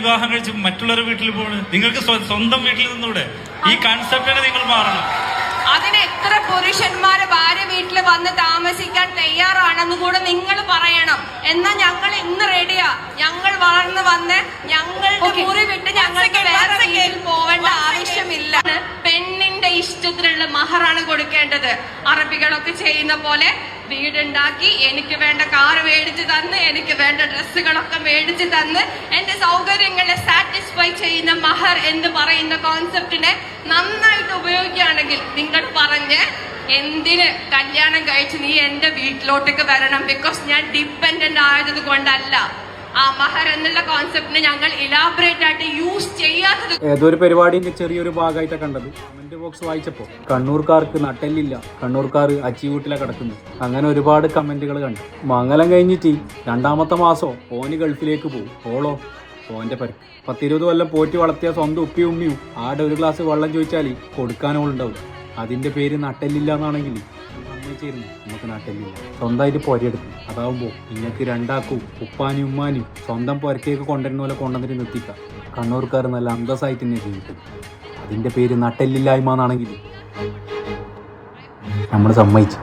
വിവാഹം കഴിച്ച് മറ്റുള്ളവരുടെ വീട്ടിൽ പോകുന്നത്? നിങ്ങൾക്ക് സ്വന്തം വീട്ടിൽ നിന്നൂടെ? ഈ കൺസെപ്റ്റിനെ നിങ്ങൾ മാറണം. അതിന് എത്ര പുരുഷന്മാര് ഭാര്യ വീട്ടിൽ വന്ന് താമസിക്കാൻ തയ്യാറാണെന്ന് കൂടെ നിങ്ങൾ പറയണം. എന്നാ ഞങ്ങൾ ഇന്ന് റെഡിയാ. ഞങ്ങൾ വളർന്നു വന്ന് ഞങ്ങളുടെ മുറി വിട്ട് ഞങ്ങൾക്ക് വേറെ വീട്ടിൽ പോവേണ്ട ആവശ്യമില്ല. പെണ്ണിന്റെ ഇഷ്ടത്തിനുള്ള മഹറാണ് കൊടുക്കേണ്ടത്. അറബികളൊക്കെ ചെയ്യുന്ന പോലെ വീടുണ്ടാക്കി എനിക്ക് വേണ്ട കാർ മേടിച്ച് തന്ന് എനിക്ക് വേണ്ട ഡ്രസ്സുകളൊക്കെ മേടിച്ച് തന്ന് എന്റെ സൗകര്യങ്ങളെ സാറ്റിസ്ഫൈ ചെയ്യുന്ന മഹർ എന്ന് പറയുന്ന കോൺസെപ്റ്റിനെ നന്നായിട്ട് ഉപയോഗിക്കുകയാണെങ്കിൽ നിങ്ങൾ പറഞ്ഞ് എന്തിന് കല്യാണം കഴിച്ച് നീ എന്റെ വീട്ടിലോട്ടേക്ക് വരണം, ബിക്കോസ് ഞാൻ ഡിപ്പെൻഡന്റ് ആയത് കൊണ്ടല്ല. ആ മഹർ എന്നുള്ള കോൺസെപ്റ്റിനെ ഞങ്ങൾ ഇലാബറേറ്റ് ആയിട്ട് യൂസ് ചെയ്യാത്തത്. ഏതൊരു പരിപാടിന്റെ ചെറിയൊരു ഭാഗമായിട്ടാണ് കണ്ടത്. കമന്റ് ബോക്സ് വായിച്ചപ്പോൾ കണ്ണൂർക്കാർക്ക് നട്ടെല്ലില്ല, കണ്ണൂർക്കാർ അച്ചി വീട്ടിലാണ് കിടക്കുന്നു, അങ്ങനെ ഒരുപാട് കമന്റുകൾ കണ്ടു. മംഗലം കഴിഞ്ഞിട്ട് 2ാമത്തെ മാസം ഓന് ഗൾഫിലേക്ക് പോകും. ഓന്റെ പരുക്ക് 10-20 കൊല്ലം പോറ്റി വളർത്തിയ സ്വന്തം ഉപ്പിയും ഉമ്മിയും ആടെ ഒരു ഗ്ലാസ് വെള്ളം ചോദിച്ചാൽ കൊടുക്കാനോളുണ്ടാവും. അതിന്റെ പേര് നട്ടെല്ലില്ല എന്നാണെങ്കിൽ സമ്മതിച്ചിരുന്നു. നമുക്ക് നട്ടെല്ലില്ല, സ്വന്തമായിട്ട് പൊരയെടുക്കും. അതാവുമ്പോൾ നിങ്ങൾക്ക് രണ്ടാക്കും ഉപ്പാനും ഉമ്മാനും സ്വന്തം പൊരക്കേക്ക് കൊണ്ടുവരുന്ന പോലെ കൊണ്ടുവന്നിട്ട് നിർത്തിക്കാം. കണ്ണൂർക്കാർ നല്ല അന്തസ്സായിട്ട് തന്നെ ജീവിക്കും. അതിന്റെ പേര് നട്ടെല്ലില്ലായ്മ എന്നാണെങ്കിൽ നമ്മൾ സമ്മതിച്ചു.